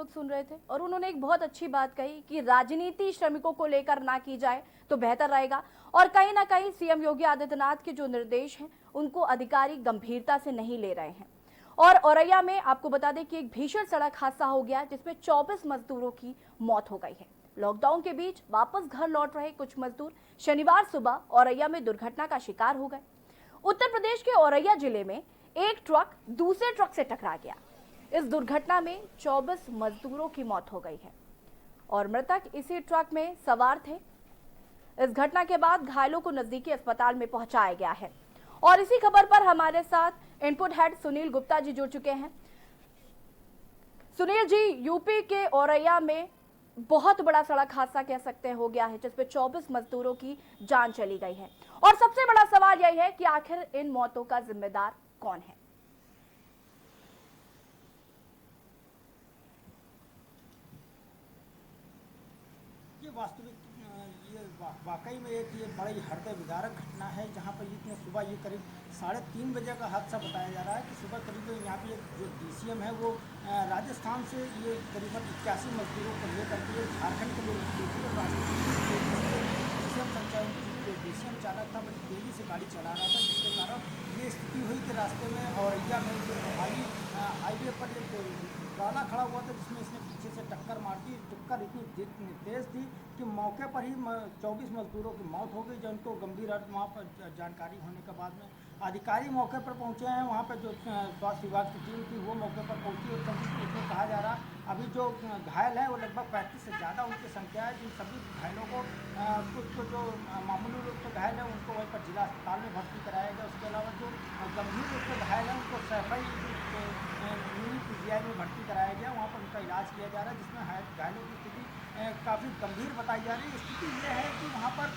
लोग सुन रहे थे और उन्होंने एक बहुत अच्छी बात कही कि राजनीति श्रमिकों को लेकर ना की जाए तो बेहतर रहेगा। और कहीं ना कहीं सीएम योगी आदित्यनाथ के जो निर्देश हैं उनको अधिकारी गंभीरता से नहीं ले रहे हैं। और औरैया में आपको बता दें कि एक भीषण सड़क हादसा हो गया जिसमें 24 मजदूरों की मौत हो गई है। लॉकडाउन के बीच वापस घर लौट रहे कुछ मजदूर शनिवार सुबह औरैया में दुर्घटना का शिकार हो गए। उत्तर प्रदेश के औरैया जिले में एक ट्रक दूसरे ट्रक से टकरा गया। इस दुर्घटना में 24 मजदूरों की मौत हो गई है और मृतक इसी ट्रक में सवार थे। इस घटना के बाद घायलों को नजदीकी अस्पताल में पहुंचाया गया है। और इसी खबर पर हमारे साथ इनपुट हेड सुनील गुप्ता जी जुड़ चुके हैं। सुनील जी, यूपी के औरैया में बहुत बड़ा सड़क हादसा कह सकते हैं हो गया है जिसमें 24 मजदूरों की जान चली गई है और सबसे बड़ा सवाल यही है कि आखिर इन मौतों का जिम्मेदार कौन है। वास्तविक ये वाकई में एक ये बड़ी हृदय विदारक घटना है, जहाँ पर इतने सुबह ये करीब 3:30 बजे का हादसा बताया जा रहा है कि सुबह करीब यहाँ पे एक जो डीसीएम है वो राजस्थान से ये करीबन 81 मजदूरों को लेकर के झारखंड के लोग डीसीएम संचालन जो डीसीएम चालक था बड़ी तेज़ी से गाड़ी चला रहा था, जिसके कारण ये स्थिति हुई कि रास्ते में औरैया में जो हाईवे पर एक ट्राला खड़ा हुआ था जिसमें इसने पीछे से टक्कर मार दी। टक्कर इतनी तेज़ थी कि मौके पर ही 24 मजदूरों की मौत हो गई, जिनको गंभीर अर्थ वहाँ पर जानकारी होने के बाद में अधिकारी मौके पर पहुँचे हैं। वहाँ पर जो स्वास्थ्य विभाग की टीम थी वो मौके पर पहुँची और इसमें कहा जा रहा अभी जो घायल है वो लगभग 35 से ज़्यादा उनकी संख्या है। जिन सभी घायलों को कुछ जो मामूली रूप से घायल है उनको वहीं पर जिला अस्पताल में भर्ती कराया गया। उसके अलावा जो गंभीर रूप से घायल है उनको सैफई मिनी पीजीआई में भर्ती कराया गया, वहाँ पर उनका इलाज किया जा रहा है, जिसमें घायलों की स्थिति काफ़ी गंभीर बताई जा रही है। स्थिति यह है कि वहाँ पर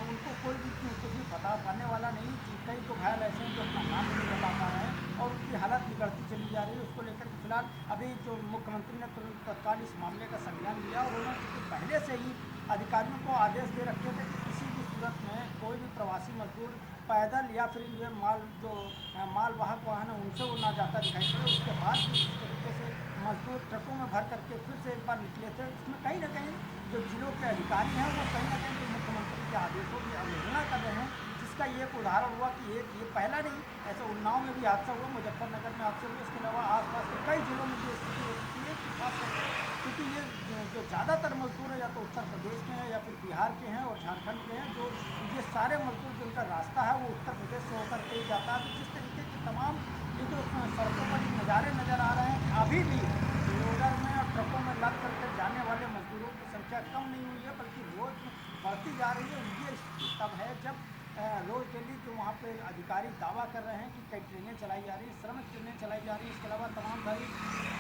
उनको कोई भी कुछ भी बता पाने वाला नहीं। कई तो घायल ऐसे हैं जो अपना नाम नहीं बता पा रहे हैं और उनकी हालत बिगड़ती चली जा रही है। उसको लेकर फिलहाल अभी जो मुख्यमंत्री ने तुरंत तत्काल इस मामले का संज्ञान लिया और उन्होंने पहले से ही अधिकारियों को आदेश दे रखे थे कि किसी भी सूरत में कोई भी प्रवासी मजदूर पैदल या फिर ये मालवाहक वाहन है उनसे वो ना जाता दिखाई पड़े। उसके बाद भी इस तरीके से मजदूर ट्रकों में भर करके फिर से एक बार निकले थे। इसमें कहीं ना कहीं जो जिलों के अधिकारी हैं वो कहीं ना कहीं जो मुख्यमंत्री के आदेशों की अवहेलना कर रहे हैं, जिसका ये एक उदाहरण हुआ कि ये पहला नहीं, ऐसा उन्नाव में भी हादसा हुआ, मुजफ्फरनगर में हादसा हुआ। इसके अलावा आसपास के कई जिलों में ये स्थिति हो सकती है क्योंकि ये जो ज़्यादातर मजदूर हैं या तो उत्तर प्रदेश के हैं या फिर बिहार के हैं और झारखंड के हैं। जो ये सारे मजदूर जिनका रास्ता है वो उत्तर प्रदेश से होकर के जाता है। तो जिस तरीके की तमाम ये जो सड़कों पर नज़ारे नज़र आ रहे हैं, अभी भी लोडर में और ट्रकों में लग करके जाने वाले मजदूरों की संख्या कम नहीं हुई है बल्कि रोज बढ़ती जा रही है। ये स्थिति तब है जब रोज डेली जो वहाँ पे अधिकारी दावा कर रहे हैं कि कई ट्रेनें चलाई जा रही हैं, श्रमिक ट्रेनें चलाई जा रही हैं, इसके अलावा तमाम सारी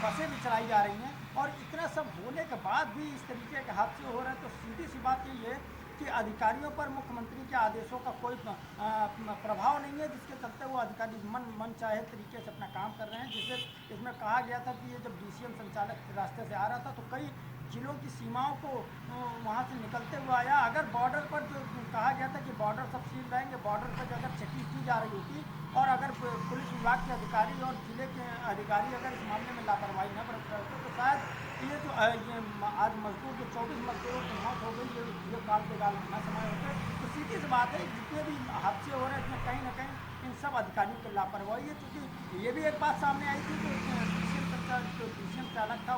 बसें भी चलाई जा रही हैं और इतना सब होने के बाद भी इस तरीके के हादसे हो रहे हैं। तो सीधी सी बात यही है कि अधिकारियों पर मुख्यमंत्री के आदेशों का कोई प्रभाव नहीं है, जिसके चलते वो अधिकारी मन चाहे तरीके से अपना काम कर रहे हैं। जिसे इसमें कहा गया था कि ये जब डीसीएम संचालक रास्ते से आ रहा था तो कई जिलों की सीमाओं को वहाँ से निकलते हुए आया। अगर बॉर्डर पर जो कहा गया था कि बॉर्डर सब सील रहेंगे, बॉर्डर पर अगर चेकिंग की जा रही होती और अगर पुलिस विभाग के अधिकारी और जिले के अधिकारी अगर इस मामले में लापरवाही न बरत रहे होते तो शायद ये जो आज मजदूर जो 24 मजदूरों की मौत हो गई ये काल के गाल न समय होते। तो सीधी सी बात है जितने भी हादसे हो रहे हैं इसमें कहीं ना कहीं इन सब अधिकारियों की लापरवाही है। क्योंकि ये भी एक बात सामने आई थी जो डीसीएम चालक था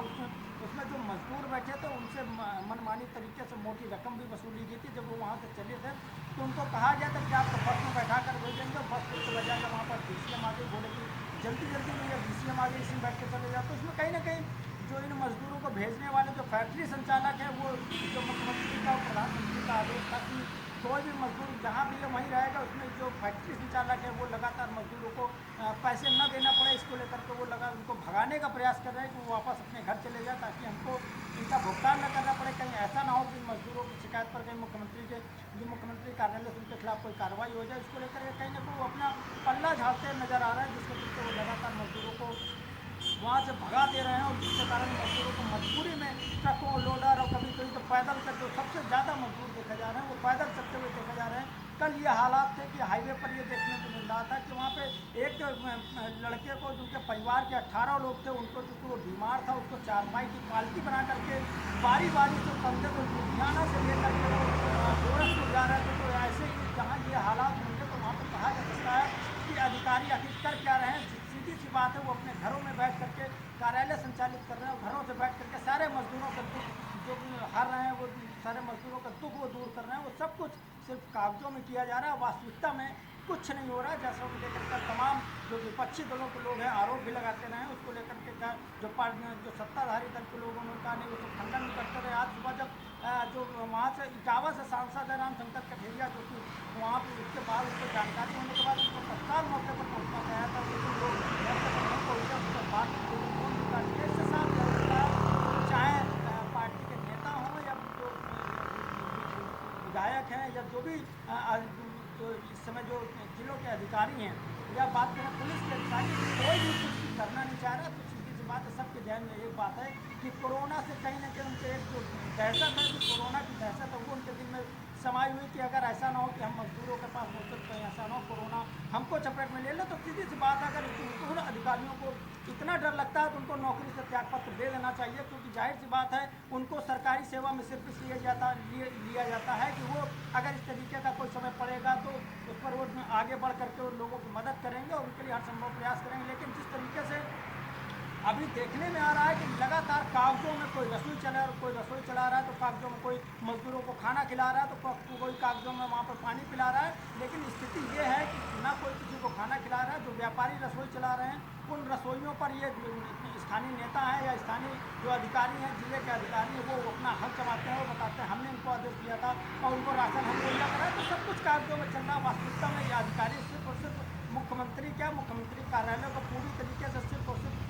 उसमें जो मजदूर बैठे थे उनसे मनमानी तरीके से मोटी रकम भी वसूली गई थी। जब वो वहाँ से चले थे तो उनको कहा गया था कि आपको बस में बैठा कर भेजेंगे, बस फिर चला जाएगा। वहाँ पर डीसीएम आगे बोले कि जल्दी में या डीसीएम आगे इसी में बैठ के चले जाए। तो इसमें कहीं ना कहीं जो इन मजदूरों को भेजने वाले जो फैक्ट्री संचालक है वो जो मुख्यमंत्री का और प्रधानमंत्री का आदेश था कि कोई भी मजदूर जहाँ भी है वहीं रहेगा। उसमें जो फैक्ट्री संचालक है वो लगातार मजदूरों को पैसे न देना पड़े, इसको लेकर के वो उनको भगाने का प्रयास कर रहे हैं कि वो वापस अपने घर चले जाए ताकि हमको इनका भुगतान न करना पड़े। कहीं ऐसा ना हो कि मजदूरों की शिकायत पर कहीं मुख्यमंत्री कार्यालय से उनके खिलाफ कोई कार्रवाई हो जाए। इसको लेकर कहीं ना कहीं वो अपना पल्ला झाड़ते नजर आ रहा है, जिसके चलते वो लगातार मजदूरों को वहाँ से भगा दे रहे हैं और जिसके कारण मजदूरों को मजबूरी में ट्रकों लोडर और कभी कभी तो पैदल कर जो सबसे ज़्यादा मजदूर देखे जा रहे हैं वो पैदल चलते हुए देखे जा रहे हैं। कल ये हालात थे कि हाईवे पर ये देखने को मिल रहा था कि वहाँ पे एक लड़के को जिनके परिवार के 18 लोग थे उनको चूँकि वो बीमार था उसको चारपाई की पालकी बना करके बारी बारी से पंडित को लुधियाना से लेकर के गोरखपुर जा रहे थे। तो ऐसे ही जहाँ ये हालात होंगे तो वहाँ पर कहा जा सकता है कि अधिकारी आखिर कर क्या रहे हैं। सीधी सी बात है, वो अपने घरों में बैठ करके कार्यालय संचालित कर रहे हैं और घरों से बैठ करके सारे मजदूरों का दुख जो हार रहे हैं, वो सारे मजदूरों का दुख वो दूर कर रहे हैं। वो सब कुछ सिर्फ कागजों में किया जा रहा है, वास्तविकता में कुछ नहीं हो रहा है। जैसा को लेकर के तमाम जो विपक्षी दलों के लोग हैं आरोप भी लगाते रहे, उसको लेकर के जो सत्ताधारी दल के लोगों ने कहा नहीं, वो तो खंडन भी करते रहे। आज सुबह जब जो वहाँ से इटावा से सांसद है रामशंकर कठेरिया, जो कि वहाँ पर उसके बाद उसको जानकारी होने के बाद उसको तत्काल मौके पर पहुँचना गया था, लेकिन लोग नहीं पहुँचा। उसके बाद इससे साफ लगता है, चाहे पार्टी के नेता हों या जो विधायक हैं या जो भी तो इस समय जो जिलों के अधिकारी हैं या बात करें पुलिस के अधिकारी, कोई भी कुछ करना नहीं चाह रहा। तो सीधी सी बात है, सबके ध्यान में एक बात है कि कोरोना से कहीं ना कहीं उनके एक जो दहशत है, जो कोरोना की दहशत है, वो उनके दिल में समाई हुई कि अगर ऐसा ना हो कि हम मजदूरों के पास पहुँचे, कहीं ऐसा ना हो कोरोना हमको चपेट में ले लो। तो सीधी सी बात है, अगर उन अधिकारियों को इतना डर लगता है तो उनको नौकरी से त्यागपत्र दे देना चाहिए, क्योंकि जाहिर सी बात है उनको सरकारी सेवा में सिर्फ इसलिए लिया जाता है कि वो अगर इस तरीके का कोई समय पड़ेगा तो उस पर वो आगे बढ़ करके उन लोगों की मदद करेंगे और उनके लिए हर संभव प्रयास करेंगे। लेकिन जिस तरीके से अभी देखने में आ रहा है कि लगातार कागजों में कोई रसोई चला रहा है, तो कागजों में कोई मजदूरों को खाना खिला रहा है, तो कोई कागजों में वहाँ पर पानी पिला रहा है। लेकिन स्थिति ये है कि ना कोई किसी को खाना खिला रहा है। जो व्यापारी रसोई चला रहे हैं, उन रसोइयों पर ये स्थानीय नेता हैं या स्थानीय जो अधिकारी हैं, जिले के अधिकारी हैं, वो अपना हक जमाते हैं और बताते हैं हमने इनको आदेश दिया था और उनको राशन हम मुहैया कराया। तो सब कुछ कागजों में चल रहा है। वास्तविकता में ये अधिकारी सिर्फ और सिर्फ मुख्यमंत्री कार्यालय को पूरी तरीके से सिर्फ और सिर्फ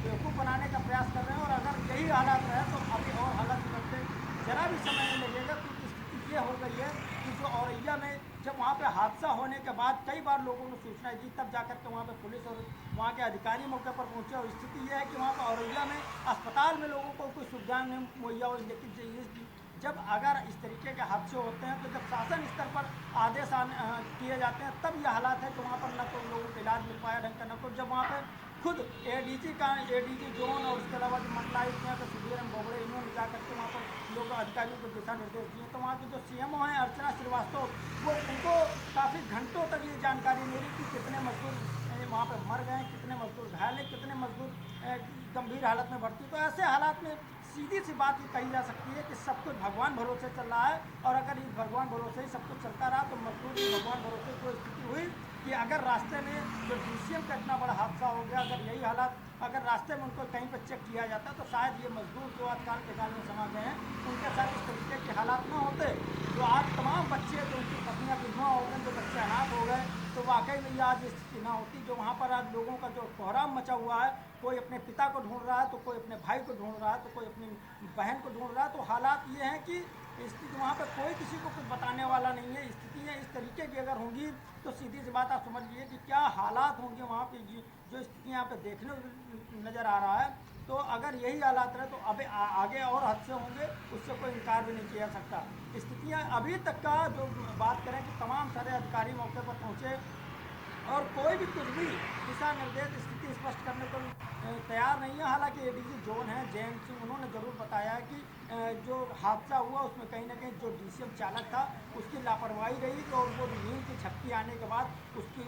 बेवकूफ़ बनाने का प्रयास कर रहे हैं। और अगर यही हालात रहे तो अभी और हालात बिगड़ते जरा भी समय नहीं लगेगा, क्योंकि स्थिति ये हो गई है कि जो औरैया में जब वहाँ पे हादसा होने के बाद कई बार लोगों ने सूचना दी, तब जाकर के वहाँ पे पुलिस और वहाँ के अधिकारी मौके पर पहुँचे। और स्थिति ये है कि वहाँ पर औरैया में अस्पताल में लोगों को कोई सुविधा नहीं मुहैया हुई। लेकिन जब अगर इस तरीके के हादसे होते हैं तो जब शासन स्तर पर आदेश किए जाते हैं, तब ये हालात है कि वहाँ पर न तो लोगों को इलाज मिल पाया ढंग का, न तो जब वहाँ पर खुद एडीजी जोन और उसके अलावा जो मंडलायुक्त हैं तो सुधीर बोबड़े, इन्होंने जा करके वहाँ पर लोग अधिकारियों को दिशा निर्देश दिए। तो वहाँ के जो CMO हैं अर्चना श्रीवास्तव, वो उनको काफ़ी घंटों तक ये जानकारी मिली कि कितने मजदूर वहाँ पर मर गए, कितने मजदूर घायल हैं, कितने मजदूर गंभीर हालत में भर्ती। तो ऐसे हालात में सीधी सी बात ये कही जा सकती है कि सब कुछ भगवान भरोसे चल रहा है। और अगर इस भगवान भरोसे ही सब कुछ चलता रहा तो मजदूर की भगवान भरोसे जो स्थिति हुई कि अगर रास्ते में जो DCM का इतना बड़ा हादसा हो गया, अगर यही हालात अगर रास्ते में उनको कहीं पर चेक किया जाता तो शायद ये मजदूर जो आज काल के काल में समा गए हैं उनके साथ इस तरीके के हालात न होते। जो आज तमाम बच्चे, जो उनकी पत्नियाँ विधवा हो गए, जो बच्चे अनाथ हो गए, तो वाकई में ये आज स्थिति ना होती। जो वहाँ पर आज लोगों का जो कोहराम मचा हुआ है, कोई अपने पिता को ढूंढ रहा है, तो कोई अपने भाई को ढूंढ रहा है, तो कोई अपनी बहन को ढूंढ रहा है। तो हालात ये हैं कि स्थिति वहाँ पर कोई किसी को कुछ बताने वाला नहीं है। स्थितियाँ इस तरीके की अगर होंगी तो सीधी सी बात आप समझ लीजिए कि क्या हालात होंगे वहाँ पे। जो स्थितियाँ यहाँ पे देखने नज़र आ रहा है, तो अगर यही हालात रहे तो अभी आगे और हादसे होंगे, उससे कोई इनकार भी नहीं किया जा सकता। स्थितियाँ अभी तक का जो बात करें कि तमाम सारे अधिकारी मौके पर पहुँचे और कोई भी कुछ भी दिशा निर्देश स्थिति स्पष्ट करने को तैयार नहीं है। हालांकि एडीजी जोन है जयंत सिंह, उन्होंने ज़रूर बताया है कि जो हादसा हुआ उसमें कहीं ना कहीं जो DCM चालक था उसकी लापरवाही रही, तो वो नींद की झपकी आने के बाद उसकी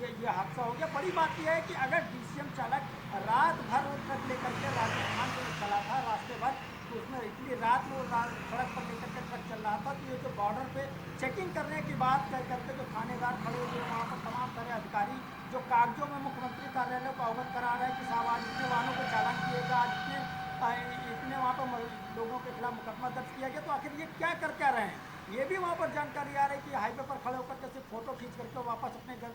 ये हादसा हो गया। बड़ी बात यह है कि अगर DCM चालक रात भर ट्रक लेकर के राजस्थान से चला था रास्ते भर, तो उसमें इतनी रात में सड़क पर लेकर के ट्रक चल रहा था, तो ये जो बॉर्डर पे चेकिंग करने की बात कह करके जो थानेदार खड़े हुए वहाँ पर तमाम सारे अधिकारी जो कागजों में मुख्यमंत्री कार्यालय को अवगत करा रहे हैं कि साहब आज इतने वाहनों को चालान किएगा, आज इतने वहाँ पर लोगों के खिलाफ मुकदमा दर्ज किया गया, तो आखिर ये क्या कर क्या रहे हैं। ये भी वहाँ पर जानकारी आ रही है कि हाईवे पर खड़े होकर के सिर्फ फोटो खींच करके वापस अपने घर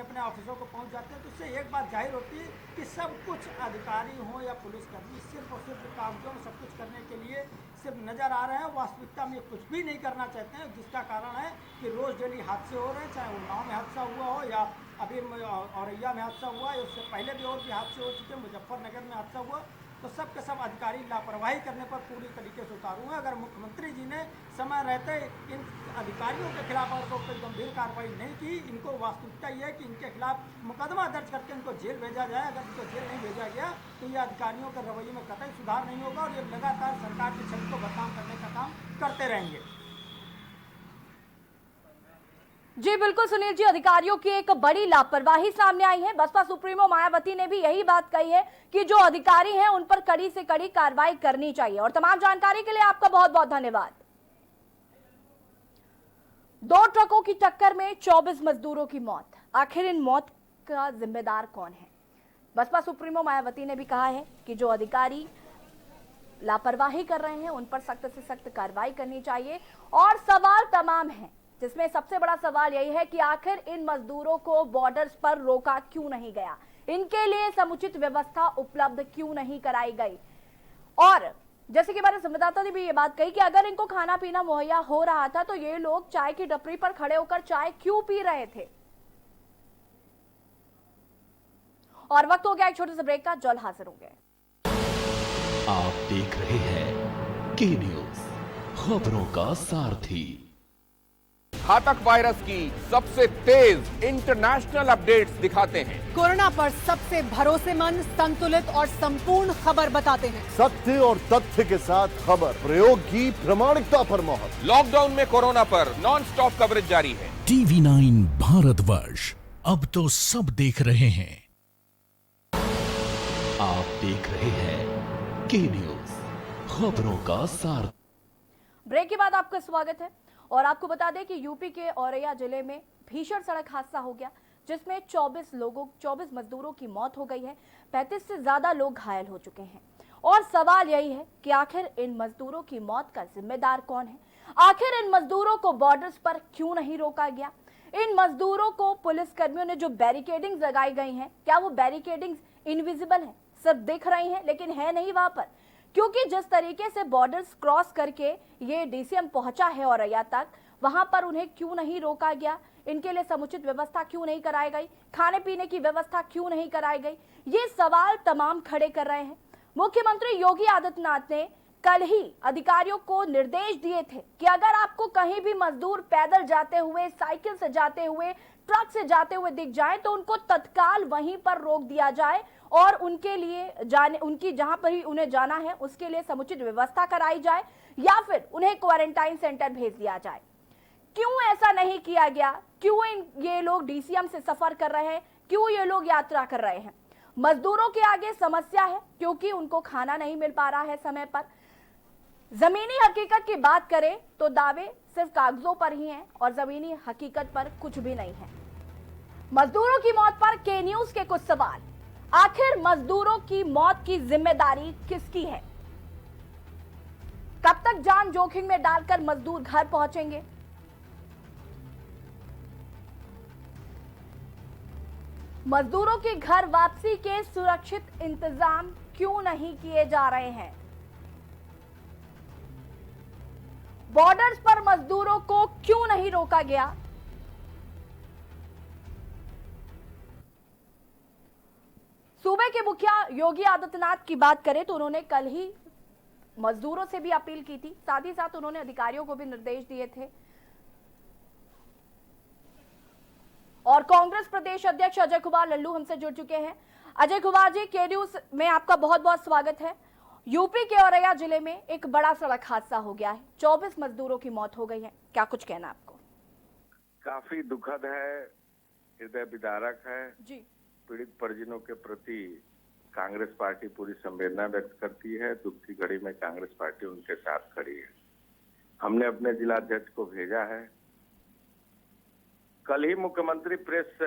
अपने ऑफिसों को पहुँच जाते हैं। तो इससे एक बात जाहिर होती है कि सब कुछ अधिकारी हों या पुलिसकर्मी सिर्फ और सिर्फ कागजों में सब कुछ करने के लिए सिर्फ नज़र आ रहे हैं, वास्तविकता में कुछ भी नहीं करना चाहते हैं। जिसका कारण है कि रोज़ डेली हादसे हो रहे हैं, चाहे उन्नाव में हादसा हुआ हो या अभी औरैया में हादसा हुआ है, उससे पहले भी और भी हादसे हो चुके हैं, मुजफ्फरनगर में हादसा हुआ। तो सब के सब अधिकारी लापरवाही करने पर पूरी तरीके से उतारू हैं। अगर मुख्यमंत्री जी ने समय रहते इन अधिकारियों के खिलाफ अगर कोई गंभीर कार्रवाई नहीं की, इनको वास्तविकता ये है कि इनके खिलाफ मुकदमा दर्ज करके इनको जेल भेजा जाए। अगर इनको जेल नहीं भेजा गया तो ये अधिकारियों के रवैये में कतई सुधार नहीं होगा और ये लगातार सरकार की छवि को बदनाम करने का काम करते रहेंगे। जी बिल्कुल सुनील जी, अधिकारियों की एक बड़ी लापरवाही सामने आई है। बसपा सुप्रीमो मायावती ने भी यही बात कही है कि जो अधिकारी हैं उन पर कड़ी से कड़ी कार्रवाई करनी चाहिए। और तमाम जानकारी के लिए आपका बहुत बहुत धन्यवाद। 2 ट्रकों की टक्कर में 24 मजदूरों की मौत, आखिर इन मौत का जिम्मेदार कौन है? बसपा सुप्रीमो मायावती ने भी कहा है कि जो अधिकारी लापरवाही कर रहे हैं उन पर सख्त से सख्त कार्रवाई करनी चाहिए। और सवाल तमाम हैं, जिसमें सबसे बड़ा सवाल यही है कि आखिर इन मजदूरों को बॉर्डर्स पर रोका क्यों नहीं गया, इनके लिए समुचित व्यवस्था उपलब्ध क्यों नहीं कराई गई। और जैसे कि हमारे संवाददाता ने भी ये बात कही कि अगर इनको खाना पीना मुहैया हो रहा था तो ये लोग चाय की टपरी पर खड़े होकर चाय क्यों पी रहे थे। और वक्त हो गया एक छोटे से ब्रेक का, जल्द हाजिर होंगे। आप देख रहे हैं के न्यूज, खबरों का सारथी। घातक वायरस की सबसे तेज इंटरनेशनल अपडेट्स दिखाते हैं। कोरोना पर सबसे भरोसेमंद, संतुलित और संपूर्ण खबर बताते हैं। सत्य और तथ्य के साथ खबर, प्रयोग की प्रामाणिकता पर मोहर। लॉकडाउन में कोरोना पर नॉन स्टॉप कवरेज जारी है। TV9 भारतवर्ष, अब तो सब देख रहे हैं। आप देख रहे हैं के न्यूज, खबरों का सार। ब्रेक के बाद आपका स्वागत है। और आपको बता दें कि यूपी के औरैया जिले में भीषण सड़क हादसा हो गया, जिसमें 24 मजदूरों की मौत हो गई है। 35 से ज्यादा लोग घायल हो चुके हैं। और सवाल यही है कि आखिर इन मजदूरों की मौत का जिम्मेदार कौन है? आखिर इन मजदूरों को बॉर्डर्स पर क्यों नहीं रोका गया? इन मजदूरों को पुलिस कर्मियों ने जो बैरिकेडिंग लगाई गई हैं, क्या वो बैरिकेडिंग इनविजिबल है, सिर्फ दिख रही हैं लेकिन है नहीं वहां पर? क्योंकि जिस तरीके से बॉर्डर्स क्रॉस करके ये डीसीएम पहुंचा है औरैया तक, वहां पर उन्हें क्यों नहीं रोका गया? इनके लिए समुचित व्यवस्था क्यों नहीं कराई गई? खाने पीने की व्यवस्था क्यों नहीं कराई गई? ये सवाल तमाम खड़े कर रहे हैं। मुख्यमंत्री योगी आदित्यनाथ ने कल ही अधिकारियों को निर्देश दिए थे कि अगर आपको कहीं भी मजदूर पैदल जाते हुए, साइकिल से जाते हुए, ट्रक से जाते हुए दिख जाए तो उनको तत्काल वहीं पर रोक दिया जाए और उनके लिए उनकी जहां पर ही उन्हें जाना है उसके लिए समुचित व्यवस्था कराई जाए या फिर उन्हें क्वारंटाइन सेंटर भेज दिया जाए। क्यों ऐसा नहीं किया गया? क्यों ये लोग डीसीएम से सफर कर रहे हैं? क्यों ये लोग यात्रा कर रहे हैं? मजदूरों के आगे समस्या है क्योंकि उनको खाना नहीं मिल पा रहा है समय पर। जमीनी हकीकत की बात करें तो दावे सिर्फ कागजों पर ही हैं और जमीनी हकीकत पर कुछ भी नहीं है। मजदूरों की मौत पर के न्यूज के कुछ सवाल। आखिर मजदूरों की मौत की जिम्मेदारी किसकी है? कब तक जान जोखिम में डालकर मजदूर घर पहुंचेंगे? मजदूरों की घर वापसी के सुरक्षित इंतजाम क्यों नहीं किए जा रहे हैं? बॉर्डर्स पर मजदूरों को क्यों नहीं रोका गया? सूबे के मुखिया योगी आदित्यनाथ की बात करें तो उन्होंने कल ही मजदूरों से भी अपील की थी, साथ ही साथ उन्होंने अधिकारियों को भी निर्देश दिए थे। और कांग्रेस प्रदेश अध्यक्ष अजय कुमार लल्लू हमसे जुड़ चुके हैं। अजय कुमार जी, के न्यूज में आपका बहुत बहुत स्वागत है। यूपी के औरैया जिले में एक बड़ा सड़क हादसा हो गया है, 24 मजदूरों की मौत हो गई है, क्या कुछ कहना आपको? काफी दुखद है, हृदय विदारक है जी। पीड़ित परिजनों के प्रति कांग्रेस पार्टी पूरी संवेदना व्यक्त करती है। दुख की घड़ी में कांग्रेस पार्टी उनके साथ खड़ी है। हमने अपने जिलाध्यक्ष को भेजा है। कल ही मुख्यमंत्री प्रेस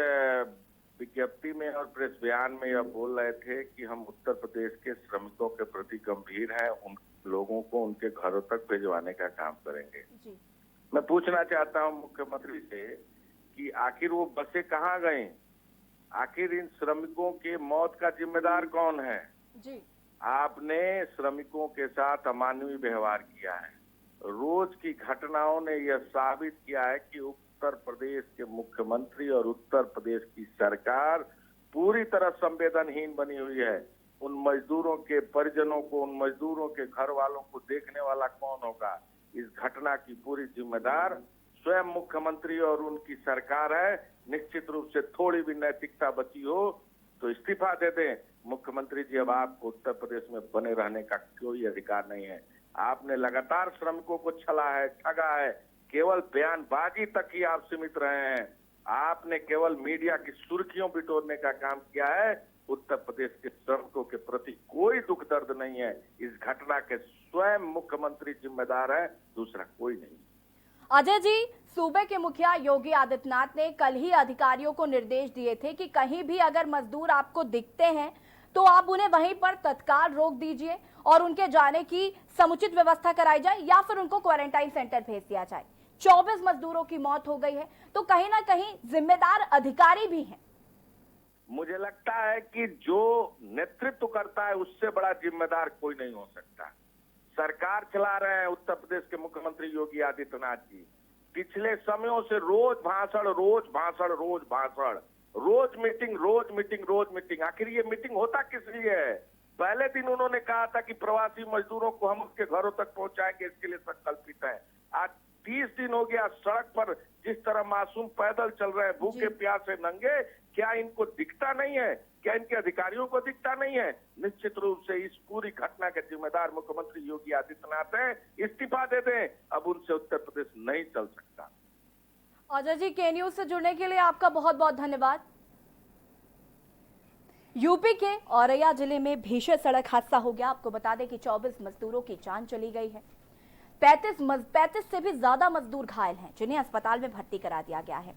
विज्ञप्ति में और प्रेस बयान में यह बोल रहे थे कि हम उत्तर प्रदेश के श्रमिकों के प्रति गंभीर हैं, उन लोगों को उनके घरों तक भिजवाने का काम करेंगे। जी। मैं पूछना चाहता हूं मुख्यमंत्री से कि आखिर वो बसें कहाँ गई? आखिर इन श्रमिकों के मौत का जिम्मेदार कौन है? जी। आपने श्रमिकों के साथ अमानवीय व्यवहार किया है। रोज की घटनाओं ने यह साबित किया है कि उत्तर प्रदेश के मुख्यमंत्री और उत्तर प्रदेश की सरकार पूरी तरह संवेदनहीन बनी हुई है। उन मजदूरों के परिजनों को, उन मजदूरों के घर वालों को देखने वाला कौन होगा? इस घटना की पूरी जिम्मेदार स्वयं मुख्यमंत्री और उनकी सरकार है। निश्चित रूप से थोड़ी भी नैतिकता बची हो तो इस्तीफा दे दें। मुख्यमंत्री जी, अब आपको उत्तर प्रदेश में बने रहने का कोई अधिकार नहीं है। आपने लगातार श्रमिकों को छला है, ठगा है, केवल बयानबाजी तक ही आप सीमित रहे हैं। आपने केवल मीडिया की सुर्खियों बिटोरने का काम किया है। उत्तर प्रदेश के श्रमिकों के प्रति कोई दुख दर्द नहीं है। इस घटना के स्वयं मुख्यमंत्री जिम्मेदार है, दूसरा कोई नहीं। अजय जी, सूबे के मुखिया योगी आदित्यनाथ ने कल ही अधिकारियों को निर्देश दिए थे कि कहीं भी अगर मजदूर आपको दिखते हैं तो आप उन्हें वहीं पर तत्काल रोक दीजिए और उनके जाने की समुचित व्यवस्था कराई जाए या फिर उनको क्वारंटाइन सेंटर भेज दिया जाए। 24 मजदूरों की मौत हो गई है, तो कहीं ना कहीं जिम्मेदार अधिकारी भी हैं। मुझे लगता है कि जो नेतृत्व करता है उससे बड़ा जिम्मेदार कोई नहीं हो सकता। सरकार चला रहे हैं उत्तर प्रदेश के मुख्यमंत्री योगी आदित्यनाथ जी। पिछले समयों से रोज भाषण, रोज भाषण, रोज भाषण, रोज मीटिंग, रोज मीटिंग, रोज मीटिंग। आखिर ये मीटिंग होता किस लिए है? पहले दिन उन्होंने कहा था कि प्रवासी मजदूरों को हम उसके घरों तक पहुंचाएंगे, इसके लिए संकल्पित है। आज 30 दिन हो गया सड़क पर जिस तरह मासूम पैदल चल रहे हैं, भूखे प्यासे नंगे, क्या इनको दिखता नहीं है? क्या इनके अधिकारियों को दिखता नहीं है? निश्चित रूप से इस पूरी घटना के जिम्मेदार मुख्यमंत्री योगी आदित्यनाथ हैं। इस्तीफा दे दें, अब उनसे उत्तर प्रदेश नहीं चल सकता। अजय जी, के न्यूज से जुड़ने के लिए आपका बहुत बहुत धन्यवाद। यूपी के औरैया जिले में भीषण सड़क हादसा हो गया। आपको बता दें कि 24 मजदूरों की जान चली गई है। 35 से भी ज्यादा मजदूर घायल हैं, जिन्हें अस्पताल में भर्ती करा दिया गया है।